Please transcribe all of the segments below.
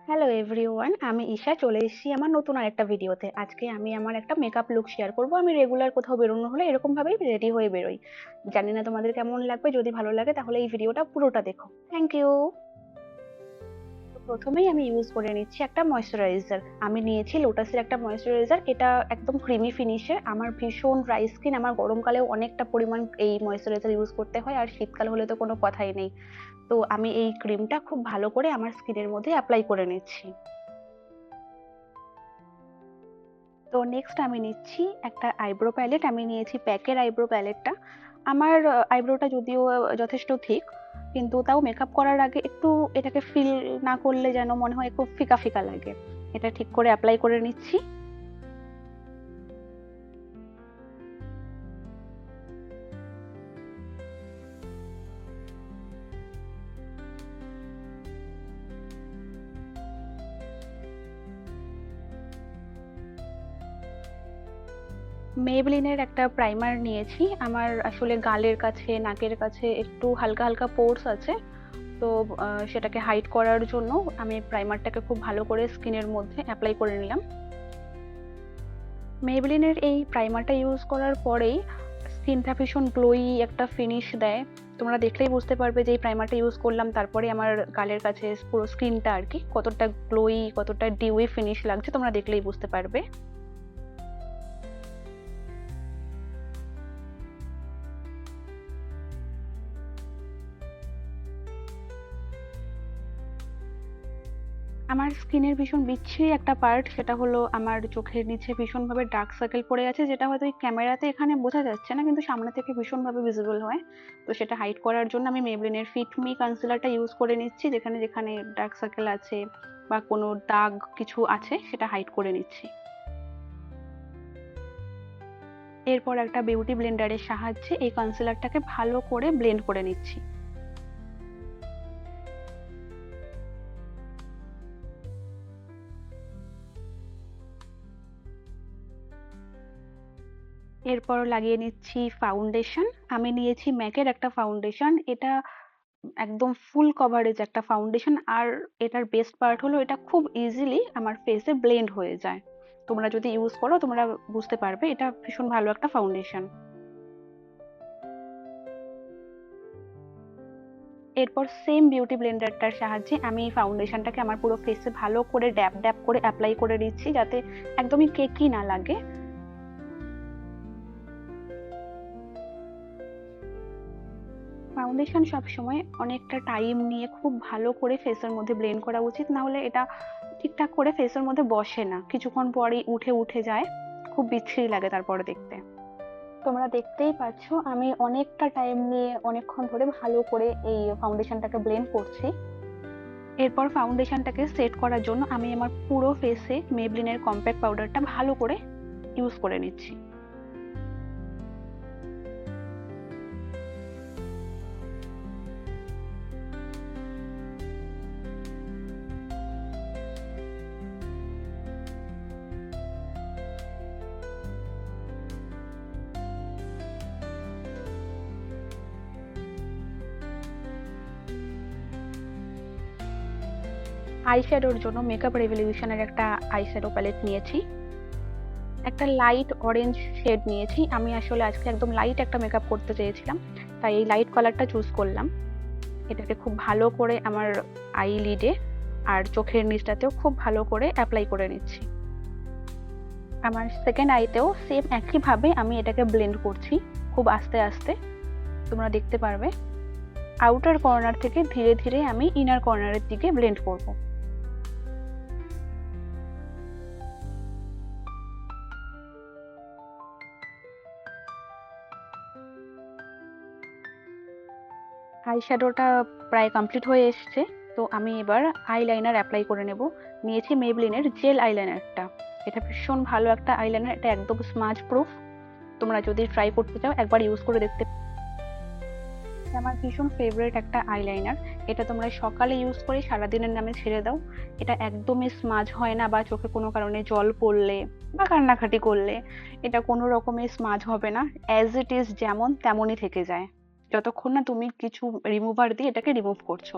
Hello everyone, আমি ঈশা চলে এসেছি আমার নতুন আরেকটা ভিডিওতে। আজকে আমি আমার একটা মেকআপ লুক শেয়ার করব। আমি রেগুলার কোথাও বেরোনো হলে এরকম ভাবেই রেডি হয়ে বেরোই। জানি না তোমাদের কেমন লাগবে, যদি ভালো লাগে তাহলে এই ভিডিওটা পুরোটা দেখো। Thank you. প্রথমেই আমি ইউজ করে নিচ্ছি একটা ময়শ্চারাইজার। আমি নিয়েছি লোটাসের একটা ময়শ্চারাইজার। এটা একদম ক্রিমি ফিনিশের। আমার ভীষণ ড্রাই স্কিন, আমার গরমকালেও অনেকটা পরিমাণ এই ময়শ্চারাইজার ইউজ করতে হয়, আর শীতকাল হলে তো কোনো কথাই নেই। তো আমি এই ক্রিমটা খুব ভালো করে আমার স্কিনের মধ্যে অ্যাপ্লাই করে নিচ্ছি। তো নেক্সট আমি নিচ্ছি একটা আইব্রো প্যালেট। আমি নিয়েছি প্যাকের আইব্রো প্যালেটটা। আমার আইব্রোটা যদিও যথেষ্ট থিক, কিন্তু তাও মেকআপ করার আগে একটু এটাকে ফিল না করলে যেন মনে হয় খুব ফিকা ফিকা লাগে। এটা ঠিক করে অ্যাপ্লাই করে নিচ্ছি। মেবলিনের একটা প্রাইমার নিয়েছি। আমার আসলে গালের কাছে, নাকের কাছে একটু হালকা হালকা পোর্স আছে। তো সেটাকে হাইড করার জন্য আমি প্রাইমারটাকে খুব ভালো করে স্কিনের মধ্যে অ্যাপ্লাই করে নিলাম। মেবলিনের এই প্রাইমারটা ইউজ করার পরেই স্কিনটা ভীষণ গ্লোয়ি একটা ফিনিশ দেয়। তোমরা দেখলেই বুঝতে পারবে যে এই প্রাইমারটা ইউজ করলাম তারপরে আমার গালের কাছে পুরো স্কিনটা আর কি কতটা গ্লোয়ি, কতটা ডিউই ফিনিশ লাগছে, তোমরা দেখলেই বুঝতে পারবে। আমার স্কিনের ভীষণ বিচ্ছিরি একটা পার্ট, সেটা হলো আমার চোখের নিচে ভীষণভাবে ডার্ক সার্কেল পড়ে আছে, যেটা হয়তো এই ক্যামেরাতে এখানে বোঝা যাচ্ছে না, কিন্তু সামনে থেকে ভীষণভাবে ভিজিবল হয়। তো সেটা হাইড করার জন্য আমি মেবলিনের ফিট মি কনসিলারটা ইউজ করে নিচ্ছি, যেখানে যেখানে ডার্ক সার্কেল আছে বা কোনো দাগ কিছু আছে সেটা হাইড করে নিচ্ছি। এরপর একটা বিউটি ব্লেন্ডারের সাহায্যে এই কনসিলারটাকে ভালো করে ব্লেন্ড করে নিচ্ছি। এরপর লাগিয়ে নিচ্ছি ফাউন্ডেশন। আমি নিয়েছি ম্যাকের একটা ফাউন্ডেশন। এটা একদম ফুল কভারেজ একটা ফাউন্ডেশন, আর এটার বেস্ট পার্ট হলো এটা খুব ইজিলি আমার ফেসে ব্লেন্ড হয়ে যায়। তোমরা যদি ইউজ করো তোমরা বুঝতে পারবে এটা ভীষণ ভালো একটা ফাউন্ডেশন। এরপর সেম বিউটি ব্লেন্ডারটার সাহায্যে আমি ফাউন্ডেশনটাকে আমার পুরো ফেসে ভালো করে ড্যাব ড্যাব করে অ্যাপ্লাই করে দিচ্ছি, যাতে একদমই কেকি না লাগে। ফাউন্ডেশন সবসময় অনেকটা টাইম নিয়ে খুব ভালো করে ফেসের মধ্যে ব্লেন্ড করা উচিত, না হলে এটা ঠিকঠাক করে ফেসের মধ্যে বসে না, কিছুক্ষণ পরেই উঠে উঠে যায়, খুব বিচ্ছিরি লাগে তারপরে দেখতে। তোমরা দেখতেই পাচ্ছ আমি অনেকটা টাইম নিয়ে অনেকক্ষণ ধরে ভালো করে এই ফাউন্ডেশনটাকে ব্লেন্ড করছি। এরপর ফাউন্ডেশনটাকে সেট করার জন্য আমি আমার পুরো ফেসে মেবলিনের কম্প্যাক্ট পাউডারটা ভালো করে ইউজ করে নিচ্ছি। আইশ্যাডোর জন্য মেকআপ রেভলিউশনের একটা আইশ্যাডো প্যালেট নিয়েছি। একটা লাইট অরেঞ্জ শেড নিয়েছি। আমি আসলে আজকে একদম লাইট একটা মেকআপ করতে চেয়েছিলাম, তাই এই লাইট কালারটা চুজ করলাম। এটাকে খুব ভালো করে আমার আইলিডে আর চোখের নিচটাতেও খুব ভালো করে অ্যাপ্লাই করে নিচ্ছি। আমার সেকেন্ড আইতেও সেম একইভাবে আমি এটাকে ব্লেন্ড করছি খুব আস্তে আস্তে, তোমরা দেখতে পারবে। আউটার কর্নার থেকে ধীরে ধীরে আমি ইনার কর্নারের দিকে ব্লেন্ড করব। আইশ্যাডোটা প্রায় কমপ্লিট হয়ে এসছে। তো আমি এবার আইলাইনার অ্যাপ্লাই করে নেব। নিয়েছি মেবলিনের জেল আইলাইনারটা। এটা ভীষণ ভালো একটা আইলাইনার, এটা একদম স্মাজ প্রুফ। তোমরা যদি ট্রাই করতে চাও একবার ইউজ করে দেখতে। আমার ভীষণ ফেভারিট একটা আইলাইনার। এটা তোমরা সকালে ইউজ করে সারাদিনের নামে ছেড়ে দাও, এটা একদমই স্মাজ হয় না, বা চোখে কোনো কারণে জল পড়লে বা কান্নাকাটি করলে এটা কোনো রকমের স্মাজ হবে না। অ্যাজ ইট ইজ যেমন তেমনই থেকে যায়, যতক্ষণ না তুমি কিছু রিমুভার দিয়ে এটাকে রিমুভ করছো।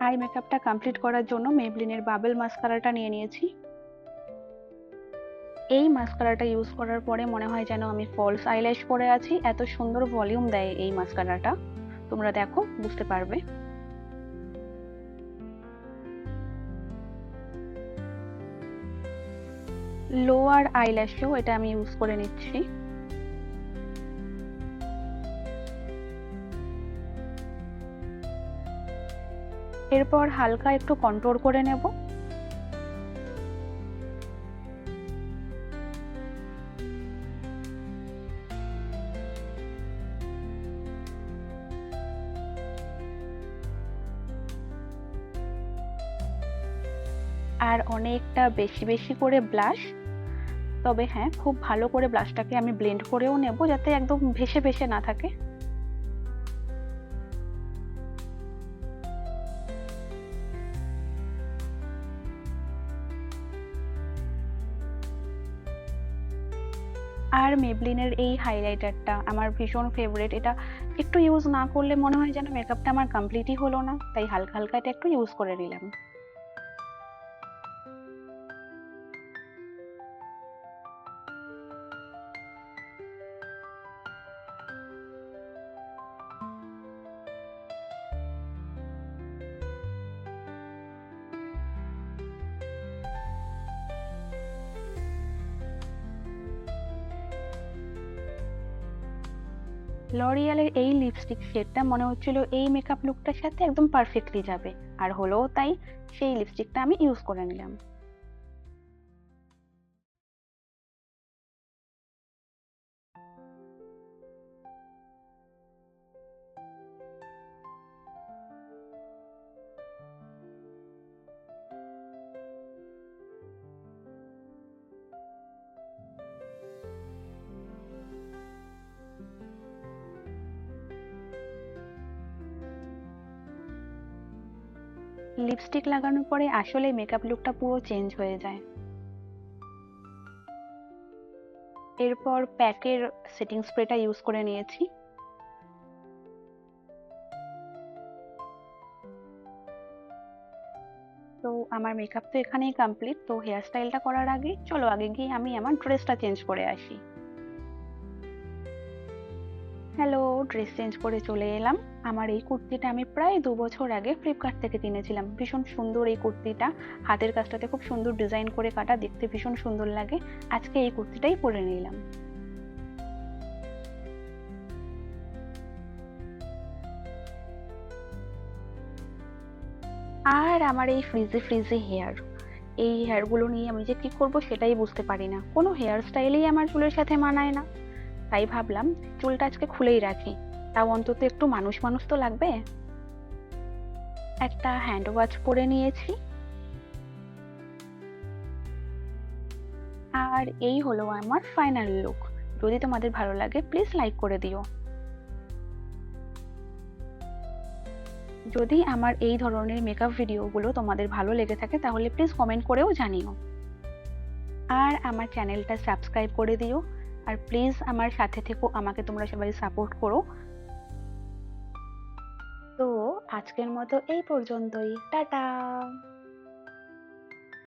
আই মেকআপটা কমপ্লিট করার জন্য মেবলিনের বাবল মাস্কারাটা নিয়ে নিয়েছি। এই মাস্কারাটা ইউজ করার পরে মনে হয় যেন আমি ফলস আইল্যাশ পরে আছি, এত সুন্দর ভলিউম দেয় এই মাস্কারাটা, তোমরা দেখো বুঝতে পারবে। লোয়ার আইল্যাশেও এটা আমি ইউজ করে নিচ্ছি। এরপর হালকা একটু কন্ট্রোল করে নেব। আর অনেকটা বেশি বেশি করে ব্লাশ, তবে হ্যাঁ খুব ভালো করে ব্লাশটাকে আমি ব্লেন্ড করেও নেব যাতে একদম ভেসে ভেসে না থাকে। আর মেবলিনের এই হাইলাইটারটা আমার ভীষণ ফেভারিট, এটা একটু ইউজ না করলে মনে হয় যেন মেকআপটা আমার কমপ্লিটই হলো না, তাই হালকা হালকা এটা একটু ইউজ করে নিলাম। লরিয়ালের এই লিপস্টিক শেডটা মনে হচ্ছিল এই মেকআপ লুকটার সাথে একদম পারফেক্টলি যাবে, আর হলোও তাই, সেই লিপস্টিকটা আমি ইউজ করে নিলাম। লিপস্টিক লাগানোর পরে আসলে মেকআপ লুকটা পুরো চেঞ্জ হয়ে যায়। এরপর প্যাকের সেটিং স্প্রেটা ইউজ করে নিয়েছি। তো আমার মেকআপ তো এখানেই কমপ্লিট, তো হেয়ার স্টাইলটা করার আগে চলো আগে গিয়ে আমি আমার ড্রেসটা চেঞ্জ করে আসি। হ্যালো, ড্রেস চেঞ্জ করে চলে এলাম। আমার এই কুর্তিটা আমি প্রায় 2 বছর আগে ফ্লিপকার্ট থেকে কিনেছিলাম, ভীষণ সুন্দর এই কুর্তিটা, হাতের কাজটাতে খুব সুন্দর ডিজাইন করে কাটা, দেখতে ভীষণ সুন্দর লাগে। আজকে এই কুর্তিটাই পরে নিলাম। আর আমার এই ফ্রিজে ফ্রিজে হেয়ার, এই হেয়ারগুলো নিয়ে আমি যে কি করব সেটাই বুঝতে পারি না, কোনো হেয়ার স্টাইলেই আমার চুলের সাথে মানায় না। তাই ভাবলাম চুলটা আজকে খুলেই রাখি, তাও অন্তত একটু মানুষ মানুষ তো লাগবে। একটা হ্যান্ড ওয়াচ পরে নিয়েছি। আর এই হলো আমার ফাইনাল লুক। যদি তোমাদের ভালো লাগে প্লিজ লাইক করে দিও। যদি আমার এই ধরনের মেকআপ ভিডিওগুলো তোমাদের ভালো লেগে থাকে তাহলে প্লিজ কমেন্ট করেও জানিও। আর আমার চ্যানেলটা সাবস্ক্রাইব করে দিও। আর প্লিজ আমার সাথে থেকো, আমাকে তোমরা সবাই সাপোর্ট করো। তো আজকের মতো এই পর্যন্তই, টাটা।